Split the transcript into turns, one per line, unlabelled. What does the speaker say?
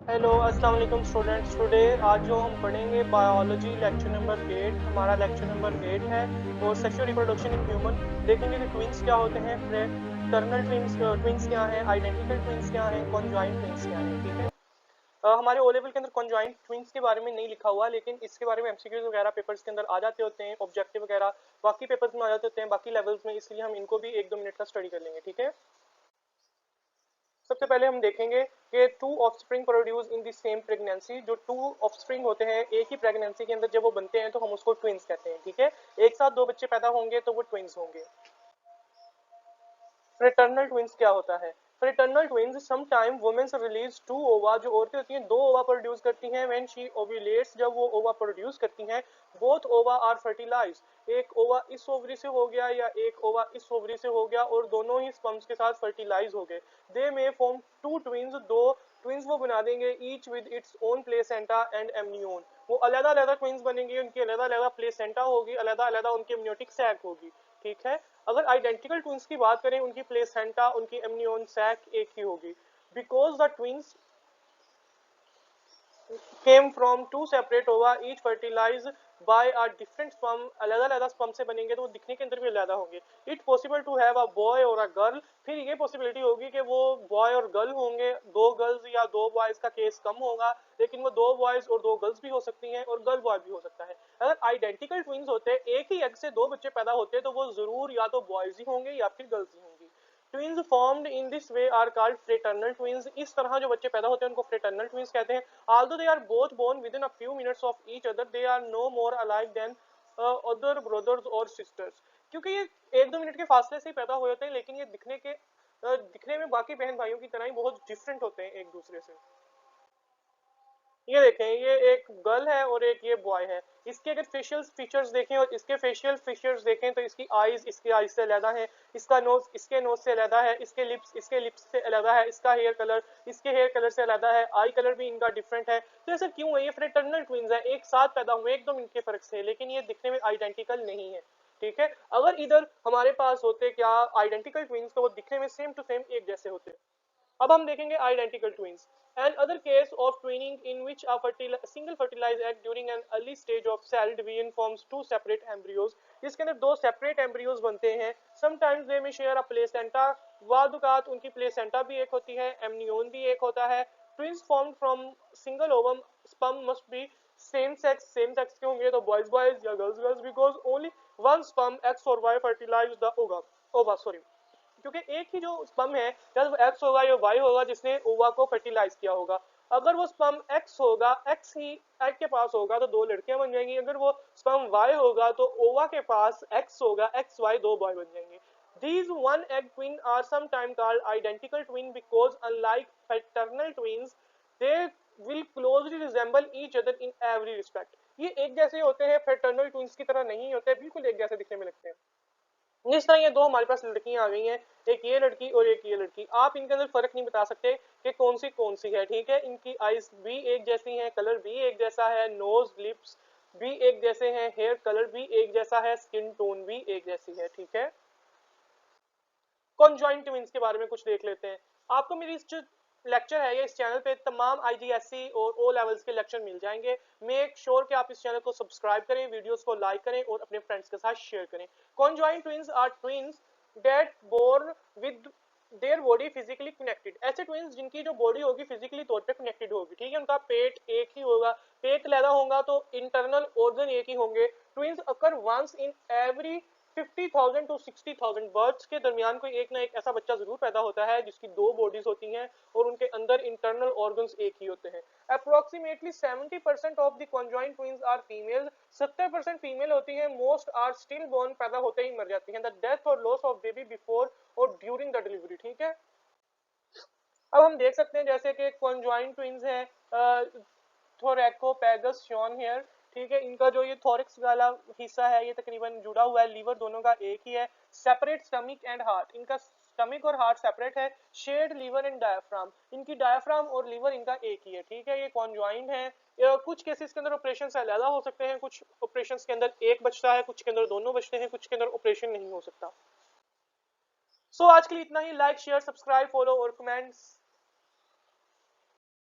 Hello अस्सलाम वालेकुम students. Today आज जो हम पढ़ेंगे बायोलॉजी लेक्चर नंबर 8, हमारा लेक्चर नंबर 8 है। और सेक्सुअल रिप्रोडक्शन इन ह्यूमन देखेंगे कि ट्विंस क्या होते हैं, फ्रेटर्नल ट्विंस ट्विंस क्या हैं, आइडेंटिकल ट्विंस क्या हैं, कॉन्जॉइंट ट्विंस क्या हैं। ठीक है। हमारे ओ लेवल के अंदर कॉन्जॉइंट ट्विंस के बारे में नहीं लिखा हुआ, लेकिन इसके बारे में एमसीक्यूज वगैरह पेपर्स के अंदर आ जाते होते हैं, ऑब्जेक्टिव वगैरह बाकी पेपर्स में आ जाते होते हैं, बाकी लेवल्स में, इसलिए हम इनको भी 1-2 मिनट का स्टडी कर लेंगे। ठीक है। सबसे पहले हम देखेंगे कि two offspring produce in the same pregnancy. जो टू ऑफस्प्रिंग होते हैं एक ही प्रेगनेंसी के अंदर जब वो बनते हैं तो हम उसको ट्विंस कहते हैं। ठीक है। एक साथ दो बच्चे पैदा होंगे तो वो ट्विंस होंगे। फ्रेटर्नल ट्विंस क्या होता है? Fraternal twins some time womens release two ova. जो औरतें होती हैं दो ओवा प्रोड्यूस करती हैं। व्हेन शी ओव्यूलेट्स, जब वो ओवा प्रोड्यूस करती हैं, बोथ ओवा आर फर्टिलाइज। एक ओवा इस ओवरी से हो गया या एक ओवा इस ओवरी से हो गया और दोनों ही स्पर्म्स के साथ फर्टिलाइज हो गए। दे मे फॉर्म टू ट्विंस। दो ट्विंस वो बना देंगे, each with its own placenta and amnion. वो अलग अलग ट्विंस बनेंगे, उनकी अलग अलग प्लेसेंटा होगी, अलग अलग उनकी एमनियोटिक सैक होगी। ठीक है। अगर आइडेंटिकल ट्विंस की बात करें, उनकी प्लेसेंटा, उनकी एमनियोन सैक एक ही होगी। Because the twins came from two separate ova each fertilized by a different sperm। अलग अलग स्पर्म से बनेंगे तो वो दिखने के अंदर भी अलग होंगे। It possible to have a boy और अ गर्ल। फिर ये पॉसिबिलिटी होगी कि वो बॉय और गर्ल होंगे। दो गर्ल्स या दो बॉयज का केस कम होगा, लेकिन वो दो बॉयज और दो गर्ल्स भी हो सकती हैं और गर्ल बॉय भी हो सकता है। अगर आइडेंटिकल ट्विंस होते, एक ही एग से दो बच्चे पैदा होते, तो वो जरूर या तो बॉयज ही होंगे या फिर गर्ल्स ही होंगी। Twins formed in this way are called fraternal twins. इस तरह जो बच्चे पैदा होते हैं उनको फ्रेटर्नल ट्विंस कहते हैं। Although they are both born within a few minutes of each other, they are no more alike than other brothers or sisters। क्योंकि ये 1-2 मिनट के फासले से ही पैदा हुए होते हैं, लेकिन ये दिखने में बाकी बहन भाइयों की तरह ही बहुत डिफरेंट होते हैं एक दूसरे से। ये देखें, ये एक गर्ल है और एक ये बॉय है। इसके अगर फेशियल फीचर्स देखें और इसके फेशियल फीचर्स देखें तो इसकी आईज इसके आईज से अलग है, इसका नोज इसके नोज से अलग है, इसके लिप्स इसके लिप्स से अलग है, इसका हेयर कलर इसके हेयर कलर से अलग है, आई कलर भी इनका डिफरेंट है। तो ऐसा क्यों है? ये फ्रेटर्नल ट्विंस है, एक साथ पैदा हुए 1-2 मिनट के फर्क से, लेकिन ये दिखने में आइडेंटिकल नहीं है। ठीक है। अगर इधर हमारे पास होते क्या आइडेंटिकल ट्विंस, तो वो दिखने में सेम टू सेम एक जैसे होते। अब हम देखेंगे identical twins. Another case of twinning in which a single fertilize egg during an early stage of cell division forms two separate embryos. जिसके अंदर दो सेपरेट एम्ब्रियोज बनते हैं। समटाइम्स दे में शेयर अ प्लेसेंटा। वादुकात उनकी प्लेसेंटा भी एक होती है, एमनियोन भी एक होता है। Twins formed from single ovum sperm must be same sex के होंगे तो बॉयज बॉयज या girls girls, because only one sperm x और वाई फर्टिलाइज द ओवा सॉरी। क्योंकि एक ही जो स्पर्म है, या तो एक्स होगा या वाई होगा जिसने ओवा को फर्टिलाइज किया होगा। अगर वो स्पर्म एक्स होगा, एक्स ही एग के पास होगा तो दो लड़कियां बन जाएंगी। अगर वो स्पर्म वाई होगा तो ओवा के पास एक्स होगा, एक्स वाई दो बॉय बन जाएंगे। These one egg twin are sometimes called identical twin because unlike fraternal twins, they will closely resemble each other in every respect। ये एक जैसे होते हैं, फ्रेटर्नल ट्विंस की तरह नहीं होते, बिल्कुल एक जैसे दिखने में लगते हैं। जिस तरह ये दो हमारे पास लड़कियां आ गई हैं, एक ये लड़की और एक ये लड़की, आप इनके अंदर फर्क नहीं बता सकते कि कौन सी है। ठीक है। इनकी आईज भी एक जैसी हैं, कलर भी एक जैसा है, नोज लिप्स भी एक जैसे हैं, हेयर कलर भी एक जैसा है, स्किन टोन भी एक जैसी है। ठीक है। कॉन्जॉइंट ट्विंस के बारे में कुछ देख लेते हैं। आपको मेरी इस जो लेक्चर है, ये इस चैनल पे तमाम आईजीएससी और ओ लेवल्स के लेक्चर मिल जाएंगे। मेक श्योर कि आप इस चैनल को सब्सक्राइब करें, वीडियोस को लाइक करें और अपने फ्रेंड्स के साथ शेयर करें। Conjoined twins are twins that born with their body physically connected. ऐसे ट्विंस जिनकी जो बॉडी होगी फिजिकली तौर पे कनेक्टेड होगी। ठीक है। उनका पेट एक ही होगा, पेट लैदा होगा तो इंटरनल ऑर्गन एक ही होंगे। Twins occur once in every 50,000 to 60,000 births के दरमियान कोई एक ना एक ऐसा बच्चा जरूर पैदा होता है जिसकी दो बॉडीज होती हैं और उनके अंदर इंटरनल ऑर्गन्स एक ही होते हैं। Approximately 70% of the conjoined twins are female. 70% female होती हैं। मोस्ट आर स्टिल बोर्न, पैदा होते ही मर जाती हैं। द डेथ और लॉस ऑफ बेबी बिफोर और ड्यूरिंग द डिलीवरी। ठीक है। अब हम देख सकते हैं जैसे कि कॉन्जॉइंट ट्विंस है थोरैकोपैगस शॉन हेयर। ठीक है। इनका जो ये थोरिक्स वाला हिस्सा है ये तकरीबन जुड़ा हुआ है, लीवर दोनों का एक ही है। सेपरेट स्टमक एंड हार्ट, इनका स्टमक और हार्ट सेपरेट है। शेयर्ड लीवर एंड डायफ्राम, इनकी डायफ्राम और लीवर इनका एक ही है। ठीक है। ये कॉन्जॉइंट है। कुछ केसेस के अंदर ऑपरेशन से अलग हो सकते हैं, कुछ ऑपरेशन के अंदर एक बचता है, कुछ के अंदर दोनों बचते हैं, कुछ के अंदर ऑपरेशन नहीं हो सकता। सो आज के लिए इतना ही। लाइक शेयर सब्सक्राइब फॉलो और कमेंट्स